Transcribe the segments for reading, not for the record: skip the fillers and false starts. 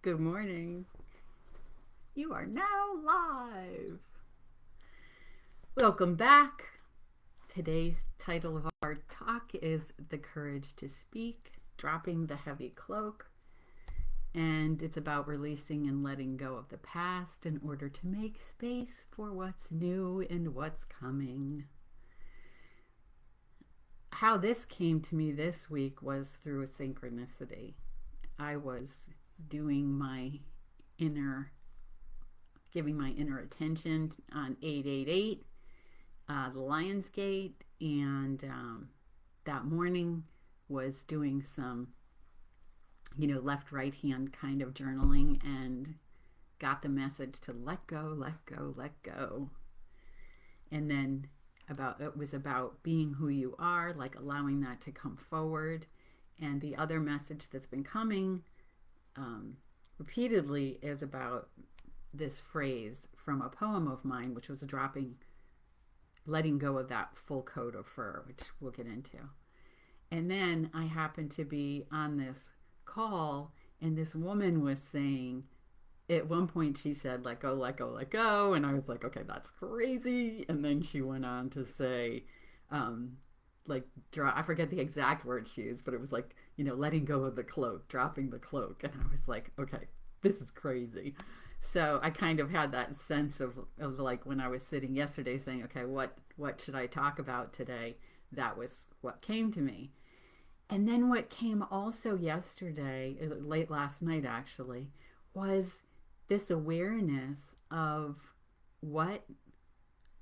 Good morning. You are now live. Welcome back. Today's title of our talk is The Courage to Speak, Dropping the Heavy Cloak. And it's about releasing and letting go of the past in order to make space for what's new and what's coming. How this came to me this week was through a synchronicity. I was doing my giving my inner attention on 888, the Lions Gate, and that morning was doing some, left right hand kind of journaling and got the message to let go, let go, let go. And then it was about being who you are, like allowing that to come forward. And the other message that's been coming repeatedly is about this phrase from a poem of mine, which was letting go of that full coat of fur, which we'll get into. And then I happened to be on this call, and this woman was saying, at one point she said, let go, let go, let go. And I was like, okay, that's crazy. And then she went on to say, I forget the exact words she used, but it was like, letting go of the cloak, dropping the cloak. And I was like, okay, this is crazy. So I kind of had that sense of like when I was sitting yesterday saying, okay, what should I talk about today? That was what came to me. And then what came also yesterday, late last night actually, was this awareness of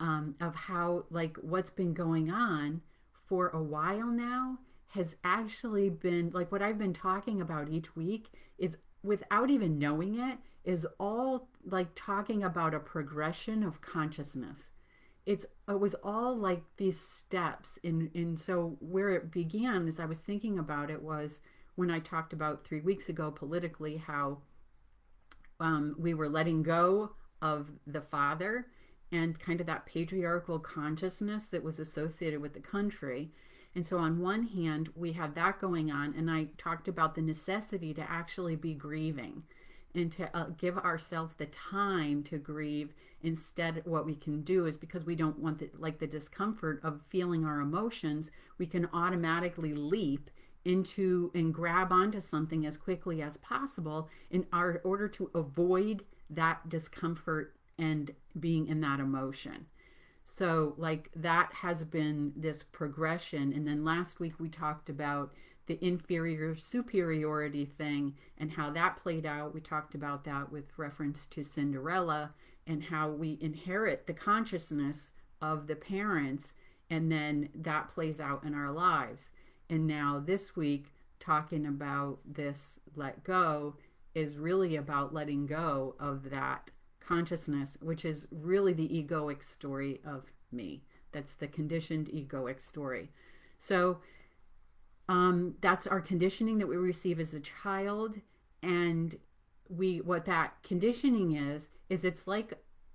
how like what's been going on for a while now has actually been like what I've been talking about each week is, without even knowing it, is all like talking about a progression of consciousness. It was all like these steps in so where it began, as I was thinking about it, was when I talked about 3 weeks ago politically how we were letting go of the father and kind of that patriarchal consciousness that was associated with the country. And so on one hand, we have that going on, and I talked about the necessity to actually be grieving and to give ourselves the time to grieve. Instead, what we can do is, because we don't want the discomfort of feeling our emotions, we can automatically leap into and grab onto something as quickly as possible in order to avoid that discomfort and being in that emotion. So like that has been this progression. And then last week we talked about the inferior superiority thing and how that played out. We talked about that with reference to Cinderella and how we inherit the consciousness of the parents, and then that plays out in our lives. And now this week, talking about this let go is really about letting go of that consciousness, which is really the egoic story of me. That's the conditioned egoic story. So that's our conditioning that we receive as a child. And what that conditioning is it's like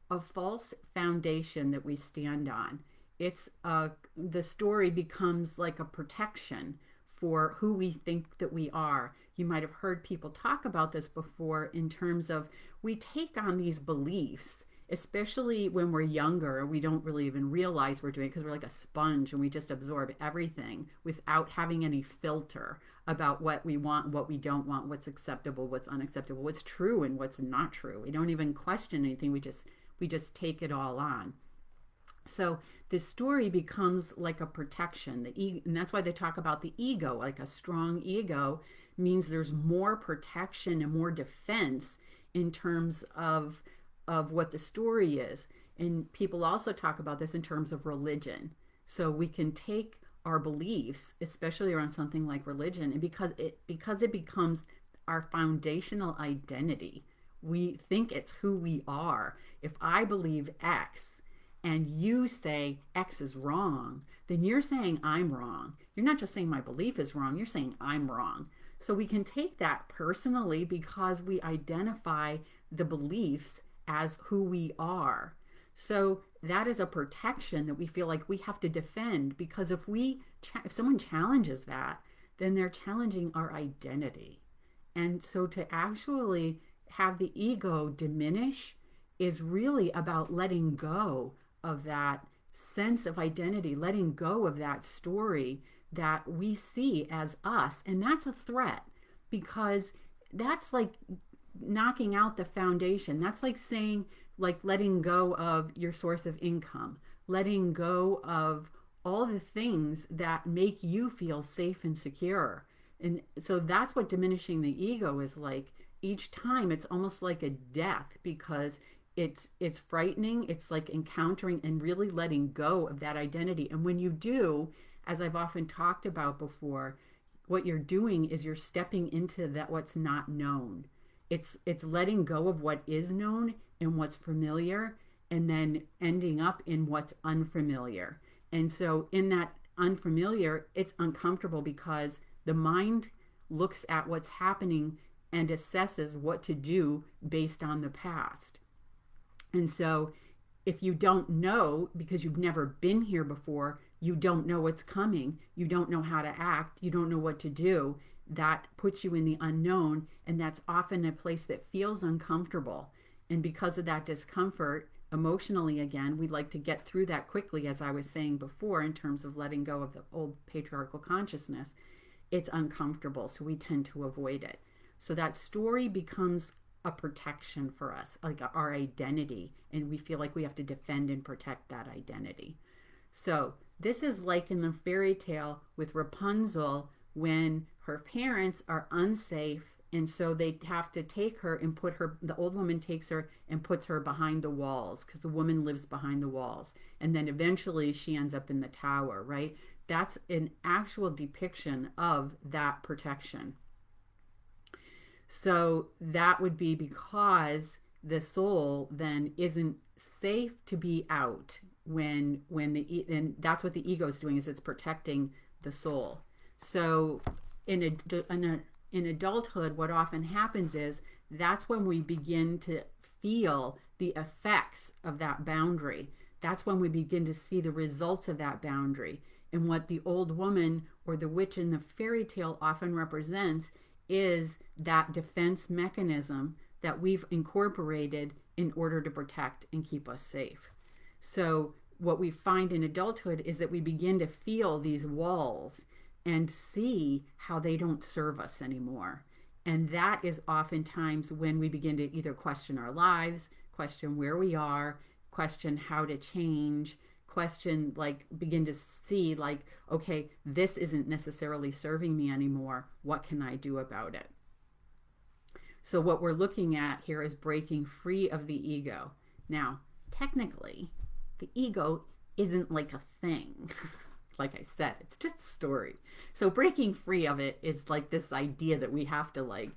a false foundation that we stand on. It's the story becomes like a protection for who we think that we are. You might have heard people talk about this before in terms of we take on these beliefs, especially when we're younger. We don't really even realize we're doing it because we're like a sponge and we just absorb everything without having any filter about what we want, what we don't want, what's acceptable, what's unacceptable, what's true and what's not true. We don't even question anything. We just take it all on. So this story becomes like a protection. And that's why they talk about the ego. Like a strong ego means there's more protection and more defense in terms of what the story is. And people also talk about this in terms of religion. So we can take our beliefs, especially around something like religion, and because it becomes our foundational identity, we think it's who we are. If I believe X, and you say X is wrong, then you're saying I'm wrong. You're not just saying my belief is wrong, you're saying I'm wrong. So we can take that personally because we identify the beliefs as who we are. So that is a protection that we feel like we have to defend, because if someone challenges that, then they're challenging our identity. And so to actually have the ego diminish is really about letting go of that sense of identity, letting go of that story that we see as us. And that's a threat because that's like knocking out the foundation. That's like saying, like letting go of your source of income, letting go of all the things that make you feel safe and secure. And so that's what diminishing the ego is like. Each time it's almost like a death because it's frightening. It's like encountering and really letting go of that identity. And when you do, as I've often talked about before, what you're doing is you're stepping into that what's not known. It's letting go of what is known and what's familiar and then ending up in what's unfamiliar. And so in that unfamiliar, it's uncomfortable because the mind looks at what's happening and assesses what to do based on the past. And so if you don't know, because you've never been here before, you don't know what's coming, you don't know how to act, you don't know what to do, that puts you in the unknown. And that's often a place that feels uncomfortable. And because of that discomfort, emotionally, again, we'd like to get through that quickly, as I was saying before, in terms of letting go of the old patriarchal consciousness. It's uncomfortable, so we tend to avoid it. So that story becomes a protection for us, like our identity, and we feel like we have to defend and protect that identity. So this is like in the fairy tale with Rapunzel when her parents are unsafe, and so they have to take her and put her, the old woman takes her and puts her behind the walls because the woman lives behind the walls, and then eventually she ends up in the tower, right? That's an actual depiction of that protection. So that would be because the soul then isn't safe to be out when and that's what the ego is doing, is it's protecting the soul. So in adulthood, what often happens is that's when we begin to feel the effects of that boundary. That's when we begin to see the results of that boundary. And what the old woman or the witch in the fairy tale often represents is that defense mechanism that we've incorporated in order to protect and keep us safe. So what we find in adulthood is that we begin to feel these walls and see how they don't serve us anymore. And that is oftentimes when we begin to either question our lives, question where we are, question how to change, question, like, begin to see, like, okay, this isn't necessarily serving me anymore. What can I do about it? So what we're looking at here is breaking free of the ego. Now, technically, the ego isn't like a thing. Like I said, it's just a story. So breaking free of it is like this idea that we have to, like,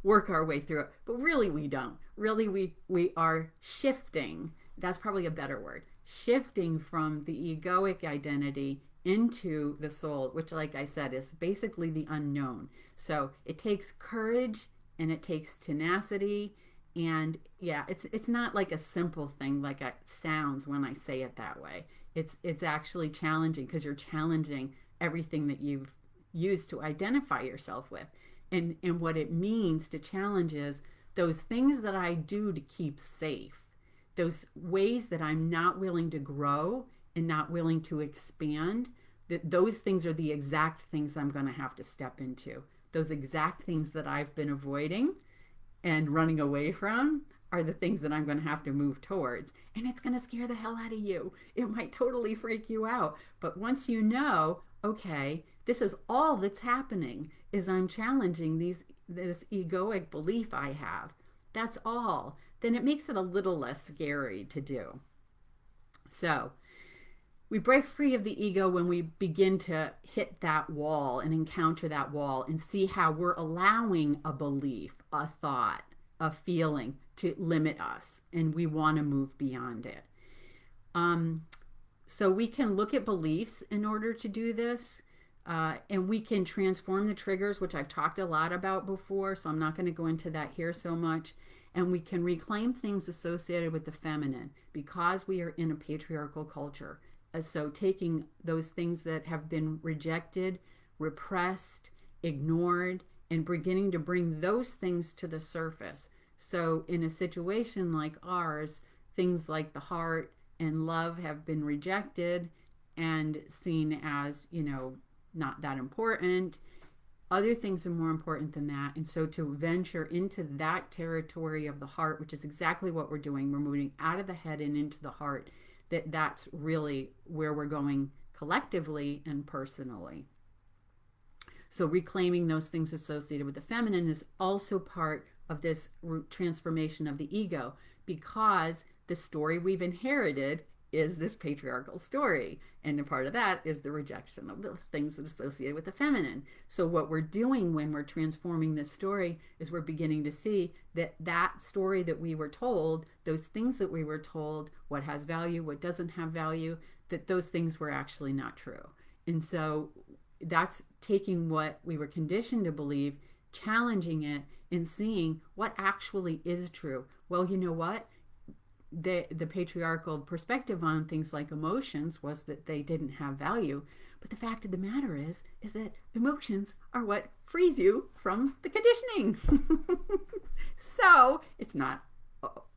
work our way through it. But really we don't. Really we are shifting. That's probably a better word. Shifting from the egoic identity into the soul, which, like I said, is basically the unknown. So it takes courage and it takes tenacity. And yeah, it's not like a simple thing like it sounds when I say it that way. It's actually challenging because you're challenging everything that you've used to identify yourself with. And what it means to challenge is those things that I do to keep safe, those ways that I'm not willing to grow and not willing to expand, that those things are the exact things I'm going to have to step into. Those exact things that I've been avoiding and running away from are the things that I'm going to have to move towards. And it's going to scare the hell out of you. It might totally freak you out. But once you know, okay, this is all that's happening, is I'm challenging this egoic belief I have. That's all. Then it makes it a little less scary to do. So we break free of the ego when we begin to hit that wall and encounter that wall and see how we're allowing a belief, a thought, a feeling to limit us, and we want to move beyond it. So we can look at beliefs in order to do this, and we can transform the triggers, which I've talked a lot about before, so I'm not going to go into that here so much. And we can reclaim things associated with the feminine because we are in a patriarchal culture. So taking those things that have been rejected, repressed, ignored, and beginning to bring those things to the surface. So in a situation like ours, things like the heart and love have been rejected and seen as, not that important. Other things are more important than that. And so to venture into that territory of the heart, which is exactly what we're doing, we're moving out of the head and into the heart, that's really where we're going collectively and personally. So reclaiming those things associated with the feminine is also part of this transformation of the ego, because the story we've inherited is this patriarchal story. And a part of that is the rejection of the things that are associated with the feminine. So what we're doing when we're transforming this story is we're beginning to see that that story that we were told, those things that we were told, what has value, what doesn't have value, that those things were actually not true. And so that's taking what we were conditioned to believe, challenging it, and seeing what actually is true. Well, you know what? The patriarchal perspective on things like emotions was that they didn't have value. But the fact of the matter is that emotions are what frees you from the conditioning. So it's not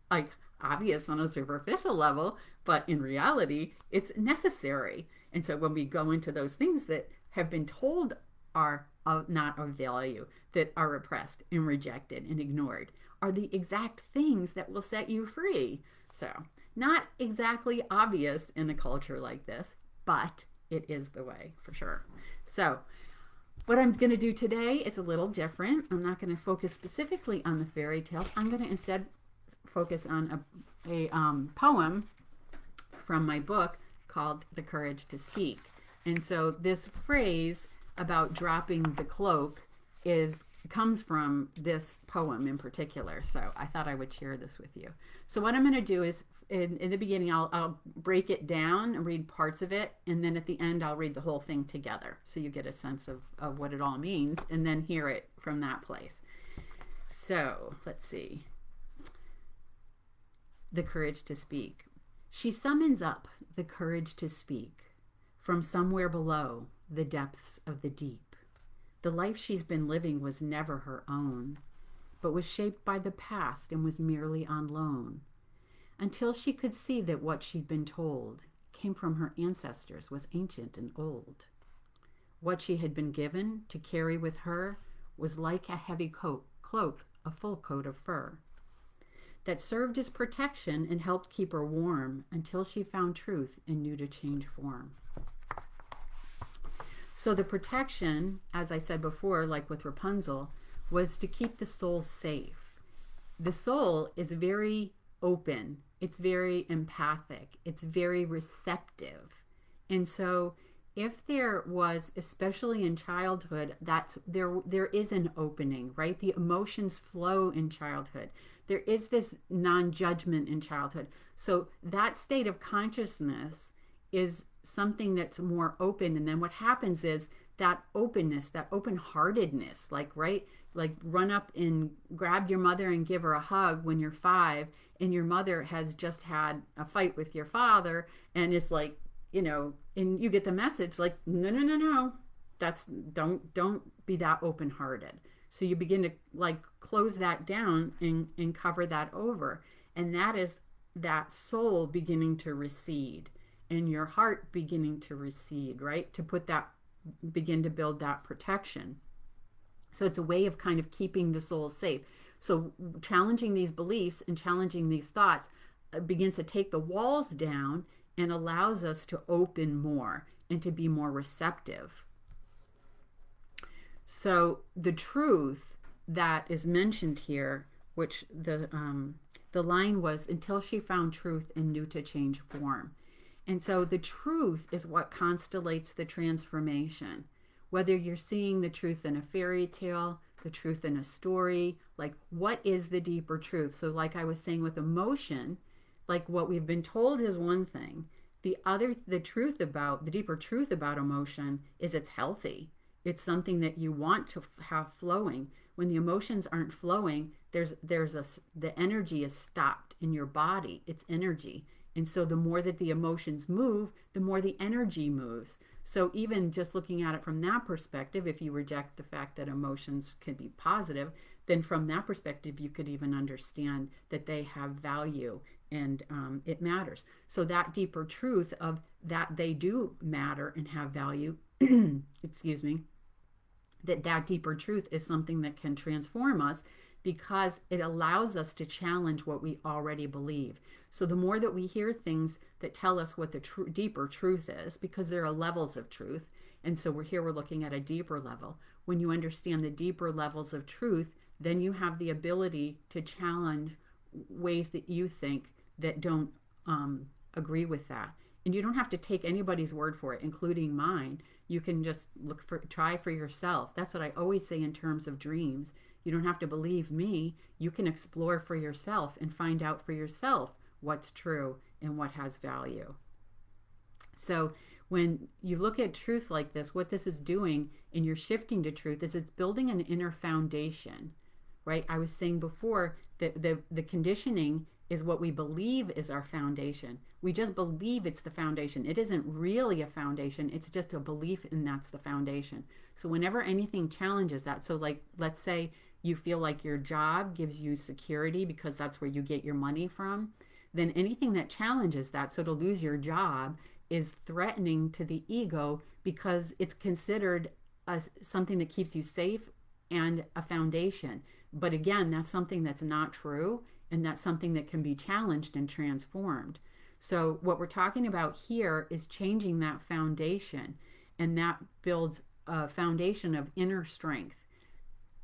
like obvious on a superficial level, but in reality, it's necessary. And so when we go into those things that have been told are not of value, that are repressed and rejected and ignored, are the exact things that will set you free. So not exactly obvious in a culture like this, but it is the way for sure. So what I'm going to do today is a little different. I'm not going to focus specifically on the fairy tales. I'm going to instead focus on a poem from my book called The Courage to Speak. And so this phrase about dropping the cloak comes from this poem in particular. So I thought I would share this with you. So what I'm going to do is in the beginning, I'll break it down and read parts of it. And then at the end, I'll read the whole thing together. So you get a sense of what it all means and then hear it from that place. So let's see. The courage to speak. She summons up the courage to speak from somewhere below the depths of the deep. The life she's been living was never her own, but was shaped by the past and was merely on loan, until she could see that what she'd been told came from her ancestors was ancient and old. What she had been given to carry with her was like a heavy cloak, a full coat of fur, that served as protection and helped keep her warm until she found truth and knew to change form. So the protection, as I said before, like with Rapunzel, was to keep the soul safe. The soul is very open. It's very empathic. It's very receptive. And so if there was, especially in childhood, there is an opening, right? The emotions flow in childhood. There is this non-judgment in childhood. So that state of consciousness is something that's more open. And then what happens is that openness, that open-heartedness, like run up and grab your mother and give her a hug when you're 5 and your mother has just had a fight with your father, and it's like, and you get the message like, no, don't be that open-hearted. So you begin to like close that down and cover that over. And that is that soul beginning to recede and your heart beginning to recede, right? To begin to build that protection. So it's a way of kind of keeping the soul safe. So challenging these beliefs and challenging these thoughts begins to take the walls down and allows us to open more and to be more receptive. So the truth that is mentioned here, which the line was, until she found truth and knew to change form. And so the truth is what constellates the transformation. Whether you're seeing the truth in a fairy tale, the truth in a story, like what is the deeper truth? So like I was saying with emotion, like what we've been told is one thing. The deeper truth about emotion is it's healthy. It's something that you want to have flowing. When the emotions aren't flowing, the energy is stopped in your body. It's energy. And so the more that the emotions move, the more the energy moves. So even just looking at it from that perspective, if you reject the fact that emotions can be positive, then from that perspective, you could even understand that they have value and it matters. So that deeper truth of that they do matter and have value, excuse me, that deeper truth is something that can transform us because it allows us to challenge what we already believe. So the more that we hear things that tell us what the deeper truth is, because there are levels of truth, and so we're looking at a deeper level. When you understand the deeper levels of truth, then you have the ability to challenge ways that you think that don't agree with that. And you don't have to take anybody's word for it, including mine. You can just try for yourself. That's what I always say in terms of dreams. You don't have to believe me. You can explore for yourself and find out for yourself what's true and what has value. So when you look at truth like this, what this is doing and you're shifting to truth is it's building an inner foundation, right? I was saying before that the conditioning is what we believe is our foundation. We just believe it's the foundation. It isn't really a foundation. It's just a belief, and that's the foundation. So whenever anything challenges that, so like, let's say you feel like your job gives you security because that's where you get your money from, then anything that challenges that, so to lose your job, is threatening to the ego because it's considered something that keeps you safe and a foundation. But again, that's something that's not true, and that's something that can be challenged and transformed. So what we're talking about here is changing that foundation, and that builds a foundation of inner strength.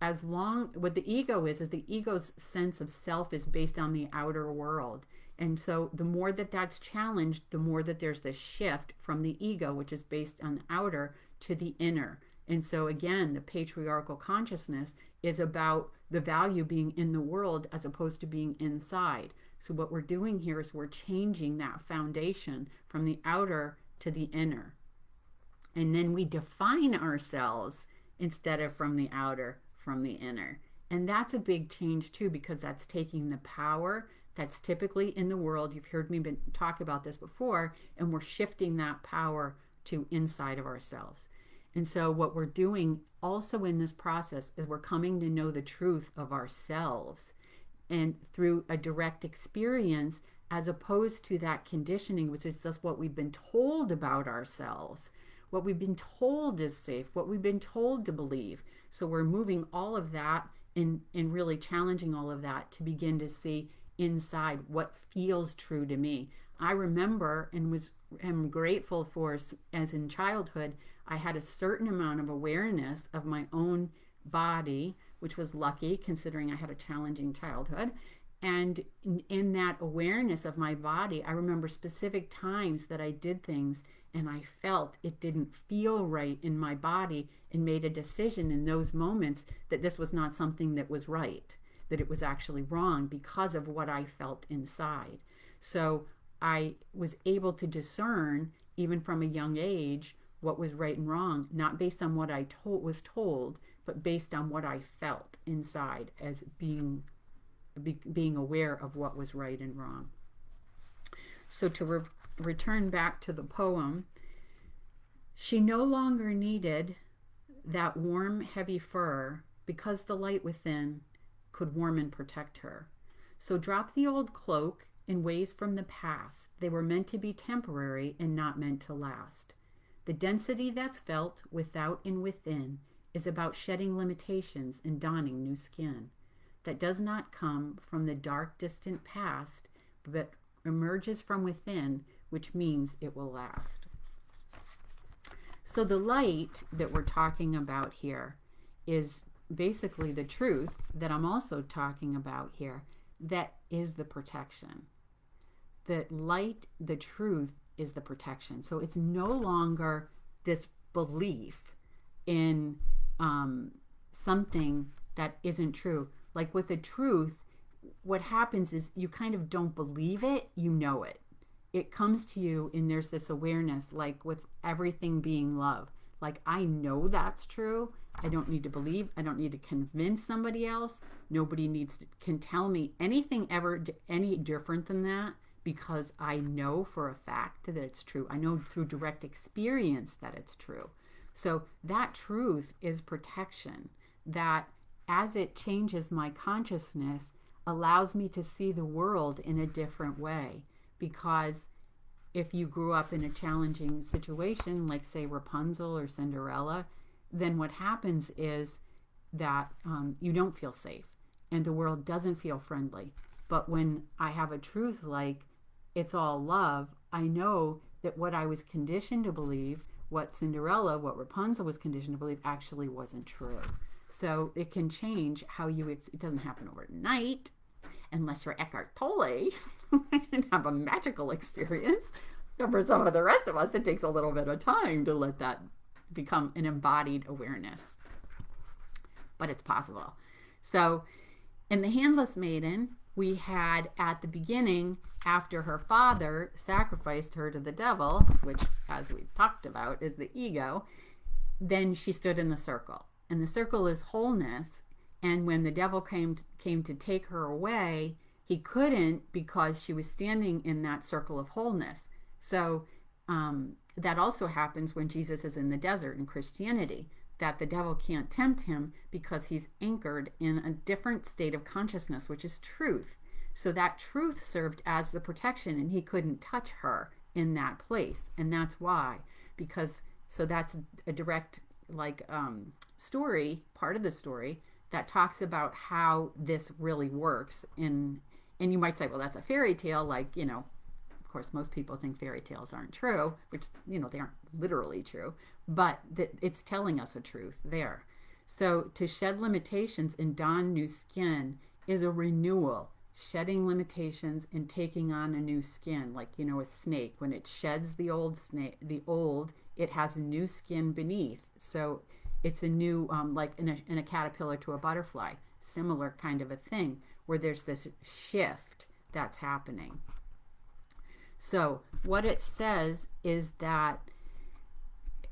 What the ego is the ego's sense of self is based on the outer world. And so the more that that's challenged, the more that there's this shift from the ego, which is based on the outer, to the inner. And so again, the patriarchal consciousness is about the value being in the world as opposed to being inside. So what we're doing here is we're changing that foundation from the outer to the inner. And then we define ourselves instead of from the outer, from the inner. And that's a big change too, because that's taking the power that's typically in the world. You've heard me talk about this before, and we're shifting that power to inside of ourselves. And so what we're doing also in this process is we're coming to know the truth of ourselves, and through a direct experience, as opposed to that conditioning, which is just what we've been told about ourselves, what we've been told is safe, what we've been told to believe. So we're moving all of that and really challenging all of that to begin to see inside what feels true to me. I remember and am grateful for, as in childhood, I had a certain amount of awareness of my own body, which was lucky considering I had a challenging childhood. And in that awareness of my body, I remember specific times that I did things and I felt it didn't feel right in my body, and made a decision in those moments that this was not something that was right, that it was actually wrong because of what I felt inside. So I was able to discern, even from a young age, what was right and wrong, not based on what I was told, but based on what I felt inside as being aware of what was right and wrong. So to return back to the poem, she no longer needed that warm, heavy fur because the light within could warm and protect her. So drop the old cloak in ways from the past. They were meant to be temporary and not meant to last. The density that's felt without and within is about shedding limitations and donning new skin that does not come from the dark, distant past, but emerges from within, which means it will last. So the light that we're talking about here is basically the truth that I'm also talking about here. That is the protection. The light, the truth, is the protection. So it's no longer this belief in something that isn't true. Like with the truth, what happens is you kind of don't believe it, you know it. It comes to you and there's this awareness, like with everything being love. Like, I know that's true. I don't need to believe. I don't need to convince somebody else. Nobody can tell me anything ever any different than that, because I know for a fact that it's true. I know through direct experience that it's true. So that truth is protection. That as it changes my consciousness, allows me to see the world in a different way. Because if you grew up in a challenging situation, like say Rapunzel or Cinderella, then what happens is that you don't feel safe and the world doesn't feel friendly. But when I have a truth like it's all love, I know that what I was conditioned to believe, what Cinderella, what Rapunzel was conditioned to believe, actually wasn't true. So it can change how you, it doesn't happen overnight unless you're Eckhart Tolle and have a magical experience. And for some of the rest of us, it takes a little bit of time to let that become an embodied awareness. But it's possible. So in The Handless Maiden, we had at the beginning, after her father sacrificed her to the devil, which, as we talked about, is the ego, then she stood in the circle. And the circle is wholeness. And when the devil came to take her away, he couldn't, because she was standing in that circle of wholeness. So that also happens when Jesus is in the desert in Christianity, that the devil can't tempt him because he's anchored in a different state of consciousness, which is truth. So that truth served as the protection, and he couldn't touch her in that place. And that's why, because, so that's a direct story, part of the story that talks about how this really works. And you might say, well, that's a fairy tale, like, you know, of course, most people think fairy tales aren't true, which, you know, they aren't literally true, but it's telling us a truth there. So to shed limitations and don new skin is a renewal, shedding limitations and taking on a new skin. Like, you know, a snake, when it sheds the old snake, it has a new skin beneath. So it's a new, like in a caterpillar to a butterfly, similar kind of a thing, where there's this shift that's happening. So what it says is that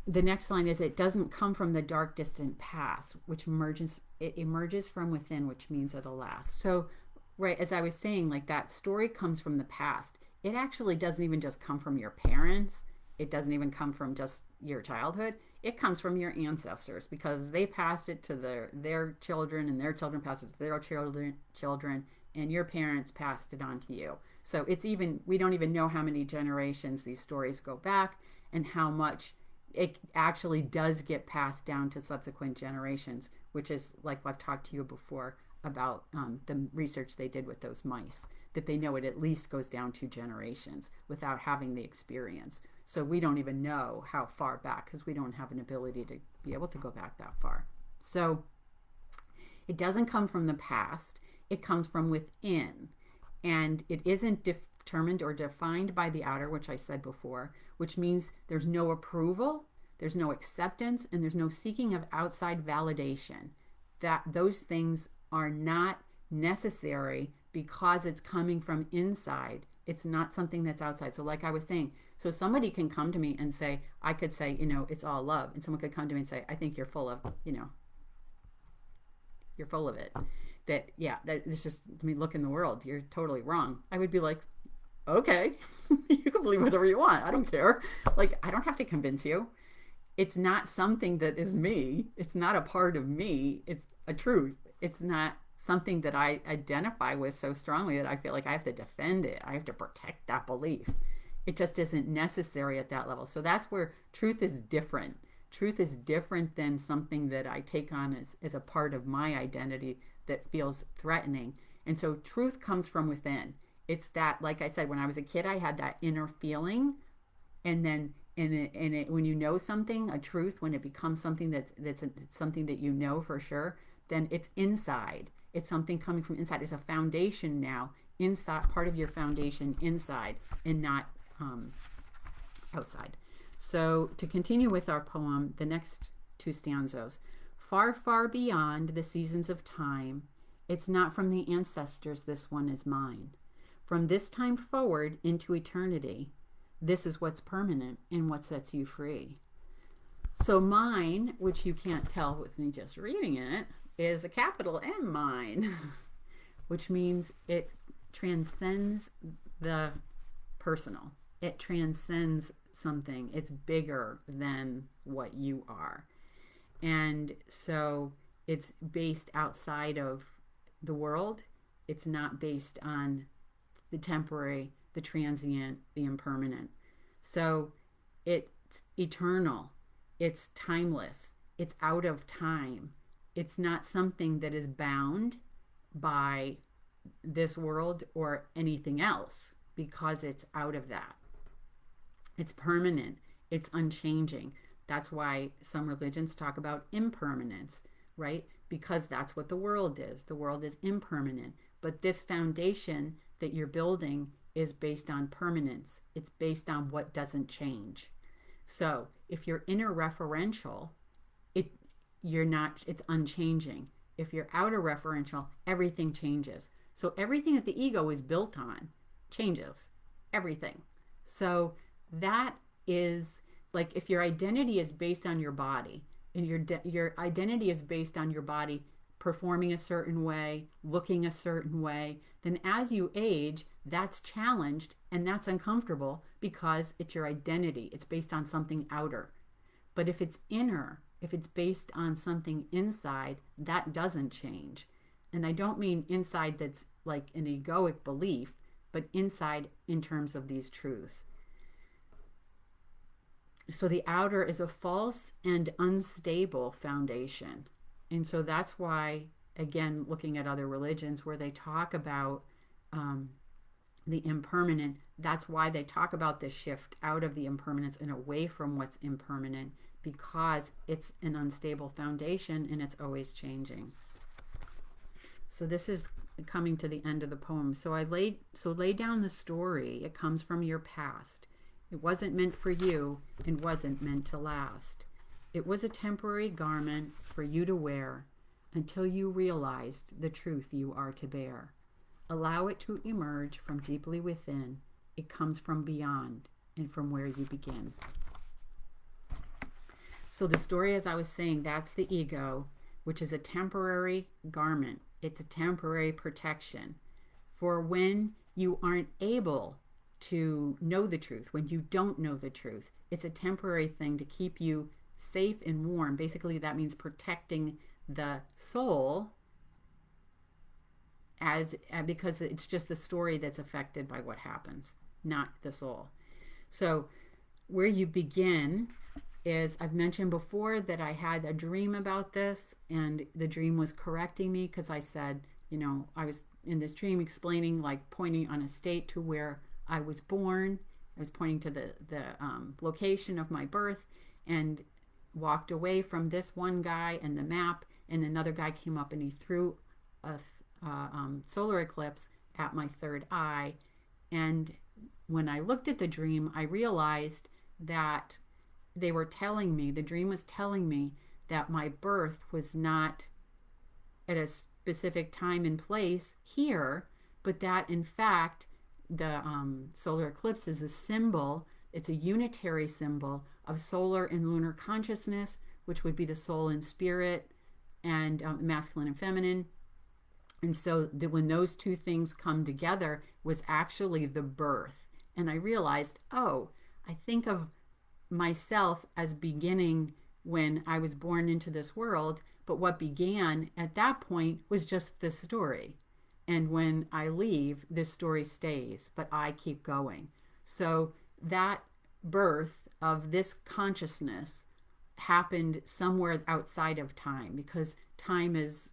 the next line is, it doesn't come from the dark distant past, which emerges from within, which means it'll last. So, right, as I was saying, like, that story comes from the past. It actually doesn't even just come from your parents. It doesn't even come from just your childhood. It comes from your ancestors, because they passed it to their children, and their children passed it to their children, and your parents passed it on to you. So it's even, we don't even know how many generations these stories go back, and how much it actually does get passed down to subsequent generations, which is like I've talked to you before about the research they did with those mice, that they know it at least goes down 2 generations without having the experience. So we don't even know how far back, because we don't have an ability to be able to go back that far. So it doesn't come from the past, it comes from within. And it isn't determined or defined by the outer, which I said before, which means there's no approval, there's no acceptance, and there's no seeking of outside validation. That those things are not necessary because it's coming from inside. It's not something that's outside. So like I was saying, so somebody can come to me and say, I could say, you know, it's all love. And someone could come to me and say, I think you're full of, you know, you're full of it. That, yeah, that it's just, I mean, look in the world, you're totally wrong. I would be like, okay, you can believe whatever you want. I don't care. Like, I don't have to convince you. It's not something that is me. It's not a part of me. It's a truth. It's not something that I identify with so strongly that I feel like I have to defend it. I have to protect that belief. It just isn't necessary at that level. So that's where truth is different. Truth is different than something that I take on as a part of my identity that feels threatening. And so truth comes from within. It's that, like I said, when I was a kid, I had that inner feeling. And then when you know something, a truth, when it becomes something that's something that you know for sure, then it's inside. It's something coming from inside. It's a foundation now, inside, part of your foundation inside, and not outside. So to continue with our poem, the next 2 stanzas. Far, far beyond the seasons of time, it's not from the ancestors, this one is mine. From this time forward into eternity, this is what's permanent and what sets you free. So mine, which you can't tell with me just reading it, is a capital M, mine, which means it transcends the personal. It transcends something. It's bigger than what you are. And so it's based outside of the world. It's not based on the temporary, the transient, the impermanent. So it's eternal, it's timeless, it's out of time. It's not something that is bound by this world or anything else because it's out of that. It's permanent, it's unchanging. That's why some religions talk about impermanence, right? Because that's what the world is. The world is impermanent. But this foundation that you're building is based on permanence. It's based on what doesn't change. So if you're inner referential, it's unchanging. If you're outer referential, everything changes. So everything that the ego is built on changes. Everything. So that is like if your identity is based on your body, and your identity is based on your body performing a certain way, looking a certain way, then as you age, that's challenged and that's uncomfortable because it's your identity. It's based on something outer. But if it's inner, if it's based on something inside, that doesn't change. And I don't mean inside that's like an egoic belief, but inside in terms of these truths. So the outer is a false and unstable foundation. And so that's why, again, looking at other religions where they talk about the impermanent, that's why they talk about this shift out of the impermanence and away from what's impermanent, because it's an unstable foundation and it's always changing. So this is coming to the end of the poem. So lay down the story. It comes from your past. It wasn't meant for you and wasn't meant to last. It was a temporary garment for you to wear until you realized the truth you are to bear. Allow it to emerge from deeply within. It comes from beyond and from where you begin. So the story, as I was saying, that's the ego, which is a temporary garment. It's a temporary protection for when you aren't able to know the truth, when you don't know the truth. It's a temporary thing to keep you safe and warm. Basically, that means protecting the soul because it's just the story that's affected by what happens, not the soul. So where you begin is, I've mentioned before that I had a dream about this, and the dream was correcting me because I said, I was in this dream explaining, like pointing on a state to where I was born. I was pointing to the location of my birth and walked away from this one guy and the map, and another guy came up and he threw a solar eclipse at my third eye. And when I looked at the dream, I realized that the dream was telling me that my birth was not at a specific time and place here, but that in fact the solar eclipse is a symbol. It's a unitary symbol of solar and lunar consciousness, which would be the soul and spirit, and masculine and feminine. And so when those two things come together was actually the birth. And I realized, I think of myself as beginning when I was born into this world, but what began at that point was just the story. And when I leave, this story stays, but I keep going. So that birth of this consciousness happened somewhere outside of time, because time is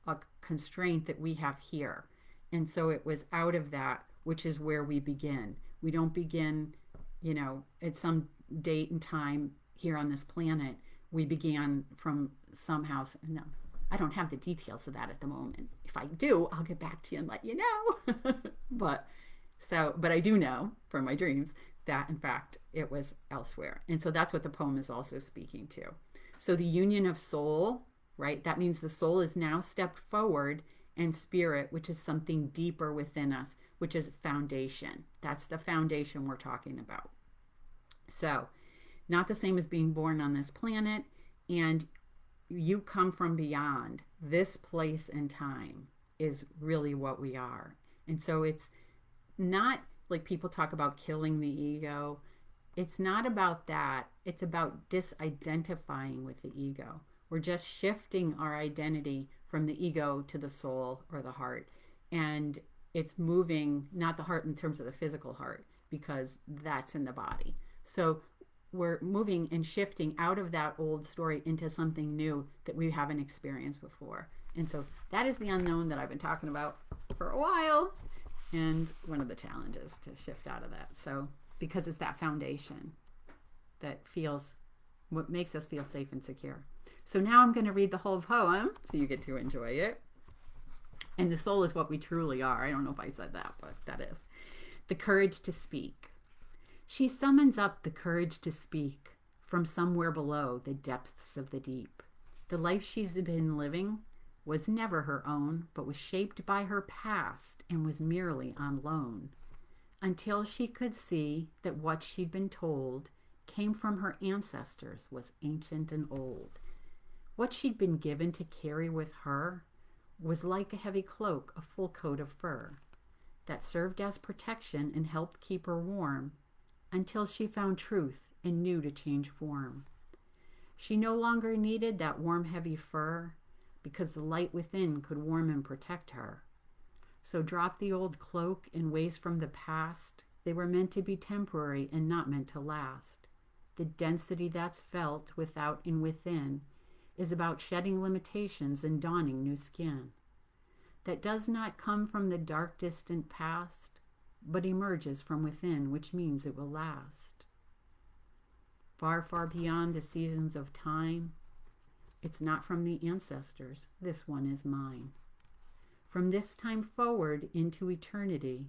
a constraint that we have here. And so it was out of that, which is where we begin. We don't begin, at some date and time here on this planet. We began from some house. No, I don't have the details of that at the moment. If I do, I'll get back to you and let you know. But I do know from my dreams that in fact it was elsewhere. And so that's what the poem is also speaking to. So the union of soul, right? That means the soul is now stepped forward, and spirit, which is something deeper within us, which is foundation. That's the foundation we're talking about. So not the same as being born on this planet, and you come from beyond. This place and time is really what we are. And so it's not like people talk about killing the ego. It's not about that. It's about disidentifying with the ego. We're just shifting our identity from the ego to the soul or the heart. And it's moving, not the heart in terms of the physical heart, because that's in the body. So we're moving and shifting out of that old story into something new that we haven't experienced before. And so that is the unknown that I've been talking about for a while. And one of the challenges to shift out of that. So, because it's that foundation that feels, what makes us feel safe and secure. So now I'm going to read the whole poem so you get to enjoy it. And the soul is what we truly are. I don't know if I said that, but that is. The courage to speak. She summons up the courage to speak from somewhere below the depths of the deep. The life she's been living was never her own, but was shaped by her past and was merely on loan, until she could see that what she'd been told came from her ancestors, was ancient and old. What she'd been given to carry with her was like a heavy cloak, a full coat of fur, that served as protection and helped keep her warm, until she found truth and knew to change form. She no longer needed that warm, heavy fur, because the light within could warm and protect her. So drop the old cloak and ways from the past. They were meant to be temporary and not meant to last. The density that's felt without and within is about shedding limitations and donning new skin. That does not come from the dark, distant past, but emerges from within, which means it will last. Far, far beyond the seasons of time, it's not from the ancestors. This one is mine. From this time forward into eternity,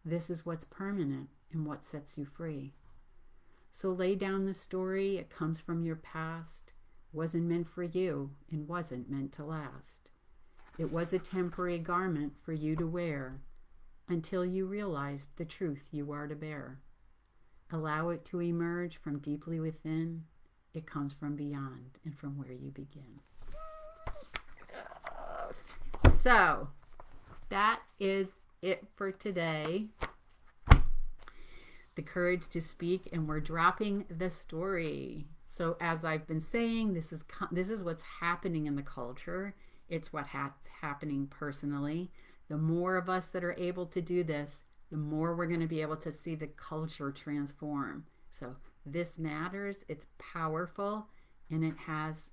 this is what's permanent and what sets you free. So lay down the story. It comes from your past, wasn't meant for you, and wasn't meant to last. It was a temporary garment for you to wear until you realized the truth you are to bear. Allow it to emerge from deeply within. It comes from beyond and from where you begin. So that is it for today. The courage to speak, and we're dropping the story. So as I've been saying, this is what's happening in the culture. It's what's happening personally. The more of us that are able to do this, the more we're going to be able to see the culture transform. So this matters. It's powerful, and it has,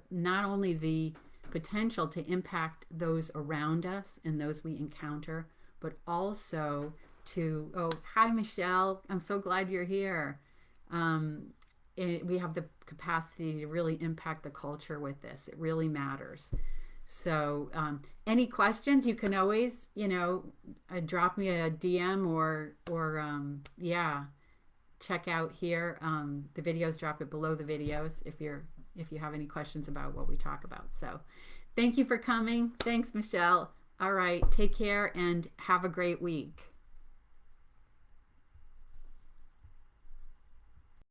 not only the potential to impact those around us and those we encounter, but also to, oh, hi, Michelle. I'm so glad you're here. We have the capacity to really impact the culture with this. It really matters. So any questions, you can always, drop me a DM or check out here. The videos, drop it below the videos if you have any questions about what we talk about. So thank you for coming. Thanks, Michelle. All right. Take care and have a great week.